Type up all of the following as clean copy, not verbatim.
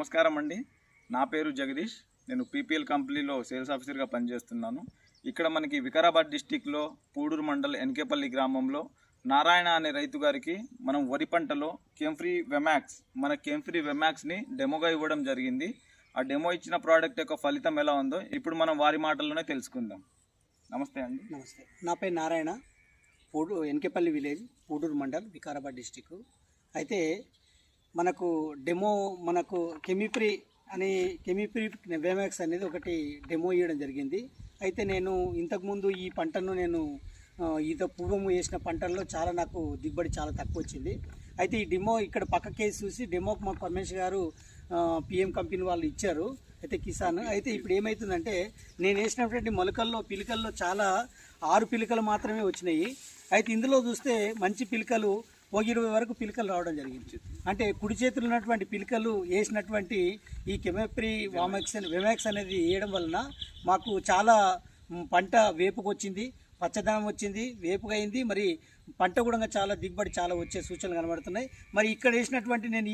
నమస్కారం అండి. నా పేరు జగదీష్. నేను పీపీఎల్ కంపెనీలో సేల్స్ ఆఫీసర్గా పనిచేస్తున్నాను. ఇక్కడ మనకి వికారాబాద్ డిస్టిక్లో పూడూరు మండల్ ఎన్కేపల్లి గ్రామంలో నారాయణ అనే రైతు గారికి మనం వరి పంటలో కెంఫ్రీ వెమాక్స్ని డెమోగా ఇవ్వడం జరిగింది. ఆ డెమో ఇచ్చిన ప్రోడక్ట్ యొక్క ఫలితం ఎలా ఉందో ఇప్పుడు మనం వారి మాటల్లోనే తెలుసుకుందాం. నమస్తే అండి. నమస్తే. నా పేరు నారాయణ, ఎన్కేపల్లి విలేజ్, పూడూరు మండల్, వికారాబాద్ డిస్టిక్. అయితే మనకు కెమిప్రీ వెమాక్స్ అనేది ఒకటి డెమో ఇవ్వడం జరిగింది. అయితే నేను ఇంతకుముందు ఈ పంటను పూర్వం వేసిన పంటల్లో నాకు దిగుబడి చాలా తక్కువ వచ్చింది. అయితే ఈ డెమో ఇక్కడ పక్క కేసు చూసి డెమోకి మా పరమేశ్వర్ గారు పిఎం కంపెనీ వాళ్ళు ఇచ్చారు. అయితే కిసాన్ అయితే ఇప్పుడు ఏమవుతుందంటే నేను వేసినటువంటి పిలికల్లో చాలా 6 పిలికలు మాత్రమే వచ్చినాయి. అయితే ఇందులో చూస్తే మంచి పిలికలు 20 వరకు పిలికలు రావడం జరిగింది. అంటే కుడి చేతులు ఉన్నటువంటి పిలికలు వేసినటువంటి ఈ కెమిప్రీ వెమాక్స్ అనేది వేయడం వలన మాకు చాలా పంట వేపుకు వచ్చింది, పచ్చదనం వచ్చింది, వేపుగా అయింది. మరి పంట కూడా చాలా దిగుబడి చాలా వచ్చే సూచనలు కనబడుతున్నాయి. మరి ఇక్కడ వేసినటువంటి నేను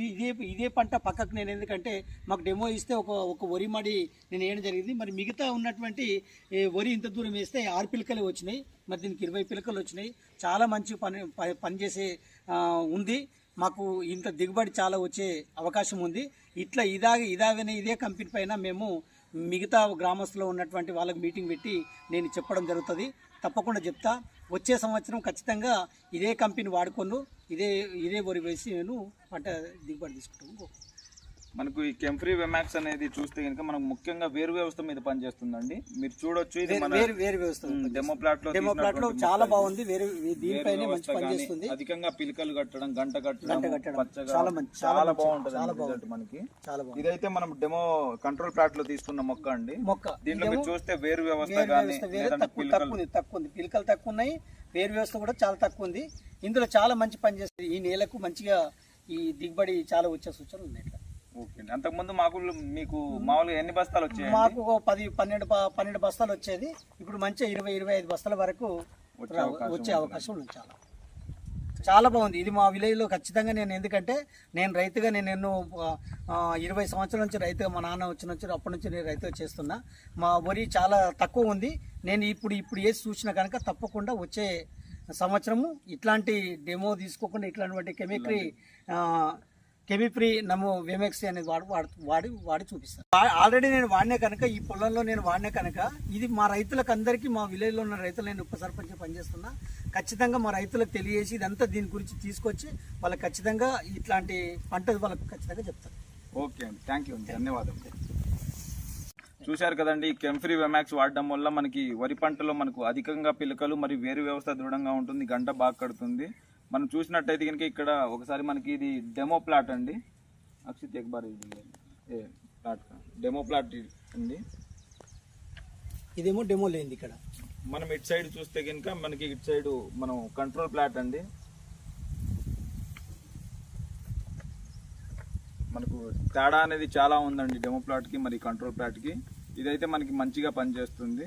ఇదే పంట పక్కకు నేను ఎందుకంటే మాకు డెమో ఇస్తే ఒక వరి మడి నేను వేయడం జరిగింది. మరి మిగతా ఉన్నటువంటి వరి ఇంత దూరం వేస్తే 6 పిలకలే వచ్చినాయి. మరి దీనికి 20 పిలకలు వచ్చినాయి. చాలా మంచి పనిచేసే ఉంది. మాకు ఇంత దిగుబడి చాలా వచ్చే అవకాశం ఉంది. ఇదే కంపెనీ పైన మేము మిగతా గ్రామస్తులో ఉన్నటువంటి వాళ్ళకి మీటింగ్ పెట్టి నేను చెప్పడం జరుగుతుంది. తప్పకుండా చెప్తా. వచ్చే సంవత్సరం ఖచ్చితంగా ఇదే కంపెనీ వాడుకోను, ఇదే వరి వేసి నేను పంట దిగుబడి తీసుకుంటాను. మనకు ఈ కెంఫ్రీ వెమాక్స్ అనేది చూస్తే కనుక మనకు ముఖ్యంగా వేరు వ్యవస్థ మీద పనిచేస్తుందండి. మీరు చూడొచ్చు, ఇది వేరు వ్యవస్థ డెమో ప్లాట్ లో చాలా బాగుంది. దీనిపైనే మంచి పనిచేస్తుంది. అధికంగా పిలకలు కట్టడం, గంట కట్టడం చాలా బాగుంటుంది మనకి. ఇదైతే మనం డెమో కంట్రోల్ ప్లాట్ లో తీసుకున్న మొక్క అండి. దీంట్లో మీరు చూస్తే వేరు వ్యవస్థ తక్కువ ఉంది, పిలకలు తక్కువ ఉన్నాయి, వేరు వ్యవస్థ కూడా చాలా తక్కువ ఉంది. ఇందులో చాలా మంచి పనిచేస్తుంది. ఈ నేలకు మంచిగా ఈ దిగుబడి చాలా వచ్చే సూచనలు ఉన్నాయి. అంతకుముందు మీకు మామూలుగా ఎన్ని బస్తాలు వచ్చాయి? మాకు 12 బస్తాలు వచ్చేది. ఇప్పుడు మంచిగా 20-25 బస్తాల వరకు వచ్చే అవకాశం ఉంది. చాలా బాగుంది. ఇది మా విలేజ్లో ఖచ్చితంగా ఎందుకంటే నేను రైతుగా ఎన్నో 20 సంవత్సరాల నుంచి రైతుగా, మా నాన్న అప్పటి నుంచి నేను రైతుగా చేస్తున్నా. మా వరి చాలా తక్కువ ఉంది. నేను ఇప్పుడు వేసి చూసినా కనుక తప్పకుండా వచ్చే సంవత్సరము ఇట్లాంటి డెమో తీసుకోకుండా ఇట్లాంటి కెమిప్రీ వెమాక్స్ అనేది వాడి చూపిస్తాను. ఆల్రెడీ నేను వాడినే కనుక, ఈ పొలంలో నేను వాడినే కనుక ఇది మా రైతులకు అందరికీ, మా విలేజ్లో ఉన్న రైతులు, నేను ఉప సర్పంచ్ పనిచేస్తున్నా, ఖచ్చితంగా మా రైతులకు తెలియజేసి ఇదంతా దీని గురించి తీసుకొచ్చి వాళ్ళకి ఖచ్చితంగా ఇట్లాంటి పంట వాళ్ళకి ఖచ్చితంగా చెప్తాను. ఓకే అండి, థ్యాంక్ యూ అండి, ధన్యవాదాలు. చూశారు కదండి, ఈ కెంఫ్రీ వెమాక్స్ వాడడం వల్ల మనకి వరి పంటలో మనకు అధికంగా పిలకలు మరియు వేరు వ్యవస్థ దృఢంగా ఉంటుంది, గంట బాగా కడుతుంది. మనం చూసినట్టయితే కనుక ఇక్కడ ఒకసారి మనకి ఇది డెమో ప్లాట్ అండి. అక్షిత్ ఎక్బార్ ప్లాట్ డెమో ప్లాట్ అండి. ఇదేమో డెమో లేని. ఇక్కడ మనం ఇటు సైడ్ చూస్తే కనుక మనకి ఇటు సైడ్ మనం కంట్రోల్ ప్లాట్ అండి. మనకు తేడా అనేది చాలా ఉందండి డెమో ప్లాట్కి మరి కంట్రోల్ ప్లాట్కి. ఇదైతే మనకి మంచిగా పనిచేస్తుంది.